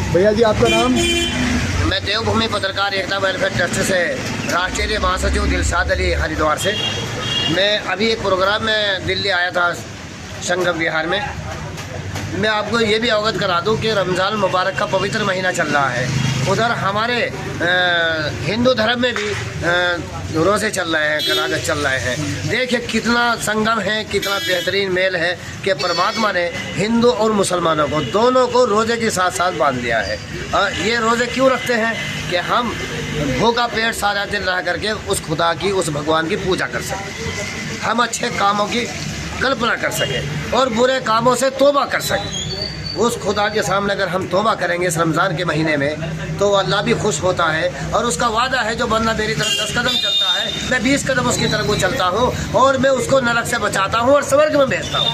भैया जी आपका नाम? मैं देवभूमि पत्रकार एकता वेलफेयर ट्रस्ट से राष्ट्रीय महासचिव दिलशाद अली हरिद्वार से। मैं अभी एक प्रोग्राम में दिल्ली आया था संगम विहार में। मैं आपको ये भी अवगत करा दूं कि रमज़ान मुबारक का पवित्र महीना चल रहा है। उधर हमारे हिंदू धर्म में भी रोज़े चल रहे हैं, कलागत चल रहे हैं। देखिए कितना संगम है, कितना बेहतरीन मेल है कि परमात्मा ने हिंदू और मुसलमानों को दोनों को रोज़े के साथ साथ बांध दिया है। ये रोज़े क्यों रखते हैं कि हम भूखा पेट सारा दिन रह करके उस खुदा की, उस भगवान की पूजा कर सकें, हम अच्छे कामों की कल्पना कर सकें और बुरे कामों से तौबा कर सकें। उस खुदा के सामने अगर हम तौबा करेंगे इस रमज़ान के महीने में तो अल्लाह भी खुश होता है और उसका वादा है जो बंदा मेरी तरफ 10 कदम चलता है मैं 20 कदम उसकी तरफ को चलता हूँ और मैं उसको नरक से बचाता हूँ और स्वर्ग में भेजता हूँ।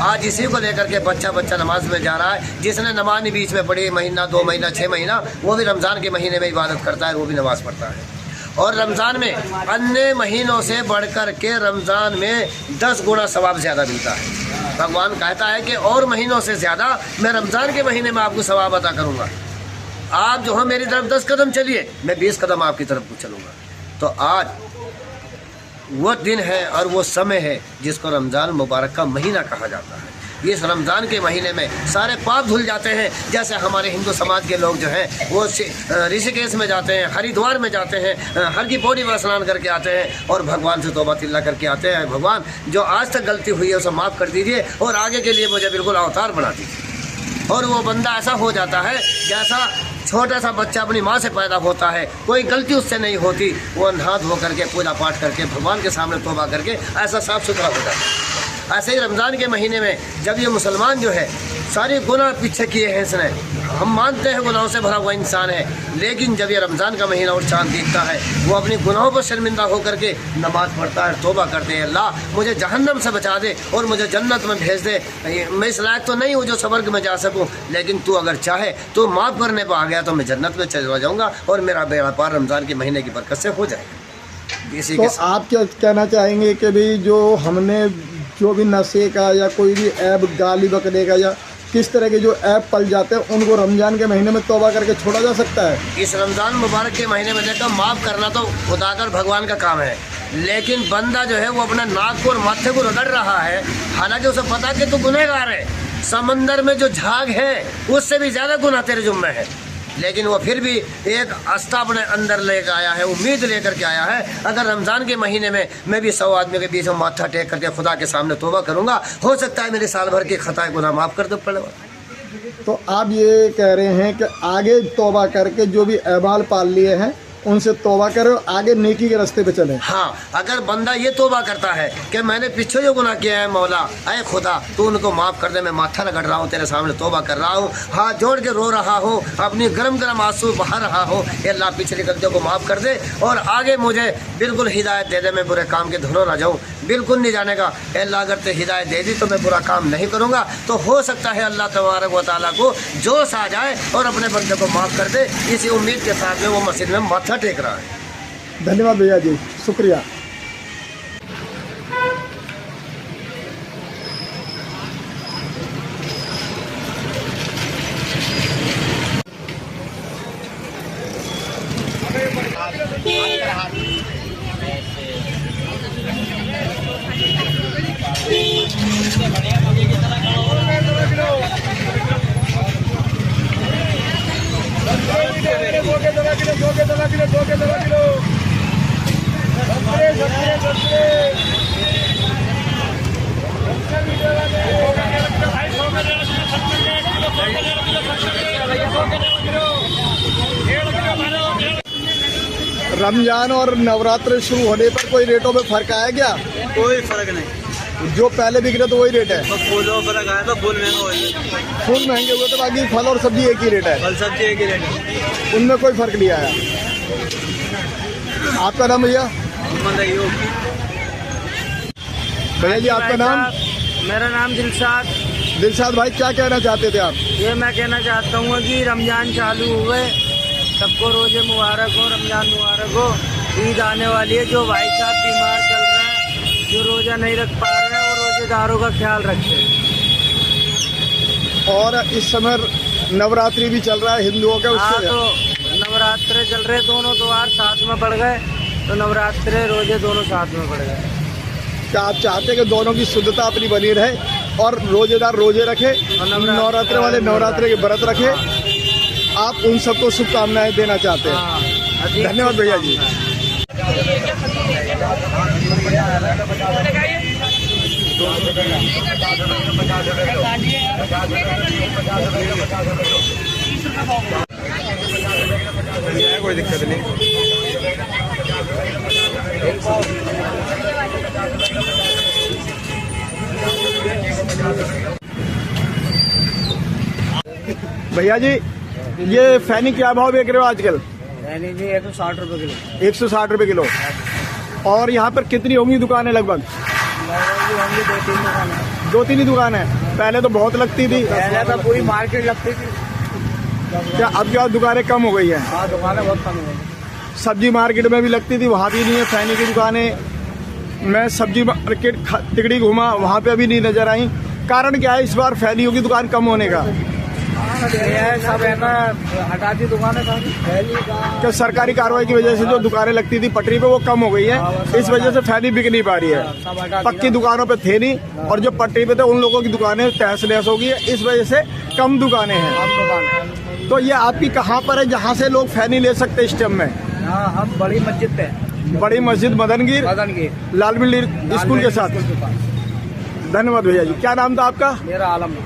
आज इसी को लेकर के बच्चा नमाज में जा रहा है। जिसने नमाज नहीं बीच में पढ़ी, महीना 2 महीना 6 महीना, वो भी रमज़ान के महीने में इबादत करता है, वो भी नमाज़ पढ़ता है। और रमज़ान में अन्य महीनों से बढ़कर के रमज़ान में 10 गुना सवाब ज़्यादा मिलता है। भगवान कहता है कि और महीनों से ज़्यादा मैं रमज़ान के महीने में आपको सवाब अता करूँगा। आप जो है मेरी तरफ 10 कदम चलिए, मैं 20 कदम आपकी तरफ को चलूँगा। तो आज वो दिन है और वो समय है जिसको रमज़ान मुबारक का महीना कहा जाता है। इस रमज़ान के महीने में सारे पाप धुल जाते हैं। जैसे हमारे हिंदू समाज के लोग जो हैं वो ऋषिकेश में जाते हैं, हरिद्वार में जाते हैं, हर की पौड़ी में स्नान करके आते हैं और भगवान से तौबा तिल्ला करके आते हैं। भगवान जो आज तक गलती हुई है उसे माफ़ कर दीजिए और आगे के लिए मुझे बिल्कुल अवतार बना दीजिए। और वो बंदा ऐसा हो जाता है जैसा छोटा सा बच्चा अपनी माँ से पैदा होता है, कोई गलती उससे नहीं होती, वो नहा धो करके पूजा पाठ करके भगवान के सामने तौबा करके ऐसा साफ़ सुथरा हो जाता है। ऐसे ही रमज़ान के महीने में जब ये मुसलमान जो है सारे गुनाह पीछे किए हैं इसने, हम मानते हैं गुनाहों से भरा हुआ इंसान है, लेकिन जब ये रमज़ान का महीना और चाँद दिखता है वो अपने गुनाहों पर शर्मिंदा होकर के नमाज़ पढ़ता है, तौबा करते हैं, अल्लाह मुझे जहन्नम से बचा दे और मुझे जन्नत में भेज दे। मैं इस लायक तो नहीं हूँ जो स्वर्ग में जा सकूँ, लेकिन तू अगर चाहे तो माफ़ करने पर आ गया तो मैं जन्नत में चला जाऊँगा और मेरा बेड़ा पार रमज़ान के महीने की बरकत से हो जाएगा। इसी तो आप क्या कहना चाहेंगे कि भाई जो हमने जो भी नशे का या कोई भी ऐब, गाली बकरे का या किस तरह के जो ऐप पल जाते हैं उनको रमज़ान के महीने में तौबा करके छोड़ा जा सकता है? इस रमज़ान मुबारक के महीने में देखा माफ़ करना तो खुदाकर भगवान का काम है, लेकिन बंदा जो है वो अपना नाक को और माथे को रगड़ रहा है, हालांकि उसे पता कि तू गुनहगार है, समंदर में जो झाग है उससे भी ज़्यादा गुनाह तेरे जुम्मे है, लेकिन वो फिर भी एक आस्था अपने अंदर लेकर आया है, उम्मीद लेकर के आया है। अगर रमज़ान के महीने में मैं भी 100 आदमी के बीच में माथा टेक करके खुदा के सामने तौबा करूँगा, हो सकता है मेरे साल भर की खताएं गुनाह माफ़ कर दो पड़ेगा। तो आप ये कह रहे हैं कि आगे तौबा करके जो भी ऐबाल पाल लिए हैं उनसे तौबा करो, आगे नेकी के रास्ते पे चले। हाँ, अगर बंदा ये तौबा करता है कि मैंने पीछे जो गुनाह किया है मौला, अय खुदा तू उनको माफ़ कर दे, मैं माथा रगड़ रहा हूँ तेरे सामने तौबा कर रहा हूँ, हाथ जोड़ के रो रहा हूँ, अपनी गरम गरम आंसू बहा रहा हूँ, अल्लाह पिछली गलतियों को माफ़ कर दे और आगे मुझे बिल्कुल हिदायत दे दे, मैं बुरे काम के धुनों ना जाऊँ, बिल्कुल नहीं जाने का। अल्लाह अगर ते हिदायत दे दी तो मैं बुरा काम नहीं करूँगा। तो हो सकता है अल्लाह तबारक व तआला को जोश आ जाए और अपने बंदे को माफ़ कर दे। इसी उम्मीद के साथ में वो मस्जिद में माथा टेक रहा है। धन्यवाद भैया जी, शुक्रिया। रमजान और नवरात्र शुरू होने पर कोई रेटों में फर्क आया क्या? कोई फर्क नहीं, जो पहले बिक रहे तो वही रेट है। तो फूलों फर्क आया तो फूल महंगा हो गया, फूल महंगे हुए तो बाकी फल और सब्जी एक ही रेट है। फल सब्जी एक ही रेट है, उनमें कोई फर्क नहीं आया। आपका नाम भैया? भैया जी आपका नाम? मेरा नाम दिलशाद। दिलशाद भाई क्या कहना चाहते थे आप? ये मैं कहना चाहता हूँ कि रमज़ान चालू हुए, सबको रोज़े मुबारक हो, रमज़ान मुबारक हो। ईद आने वाली है, जो भाई साहब बीमार चल रहे हैं, जो रोज़ा नहीं रख पा रहे हैं, वो रोज़ेदारों का ख्याल रखें। और इस समय नवरात्रि भी चल रहा है हिंदुओं का, हाँ, उससे तो नवरात्रे चल रहे, दोनों त्योहार साथ में पड़ गए, तो नवरात्रे रोजे दोनों साथ में पड़ गए। क्या आप चाहते हैं कि दोनों की शुद्धता अपनी बनी रहे और रोजेदार रोजे रखे, नवरात्रे वाले नवरात्रे के व्रत रखे? आप उन सबको शुभकामनाएं देना चाहते हैं। हाँ, धन्यवाद भैया जी। कोई दिक्कत नहीं। भैया जी, ये फैनी क्या भाव बेच रहे हो आजकल? यानी जी 160 रुपये किलो। 160 रुपये किलो। और यहाँ पर कितनी होंगी दुकानें लगभग? होंगी 2-3 दुकानें। 2-3 ही दुकान है। पहले तो बहुत लगती थी, पहले तो पूरी मार्केट लगती थी। क्या अब क्या दुकानें कम हो गई हैं? हाँ, दुकानें बहुत कम हो गई। सब्जी मार्केट में भी लगती थी, वहाँ भी नहीं है फैनी की दुकानें। मैं सब्जी मार्केट तिगड़ी घूमा, वहाँ पे अभी नहीं नजर आई। कारण क्या है इस बार फैनियों की दुकान कम होने का? सब है ना, हटा दी दुकानें सारी। क्या सरकारी कार्रवाई की वजह से जो दुकानें लगती थी पटरी पे वो कम हो गई है, इस वजह से फैनी बिक नहीं पा रही है। पक्की दुकानों पे थे नहीं और जो पटरी पे थे उन लोगों की दुकानें तहस नहस हो गई है, इस वजह से कम दुकानें हैं। तो ये आपकी कहाँ पर है जहाँ से लोग फैनी ले सकते हैं इस टाइम में? हाँ, हम बड़ी मस्जिद पे। बड़ी मस्जिद मदनगीर लाल बिल्डी स्कूल के साथ। धन्यवाद भैया जी। क्या नाम था आपका? मेरा आलम।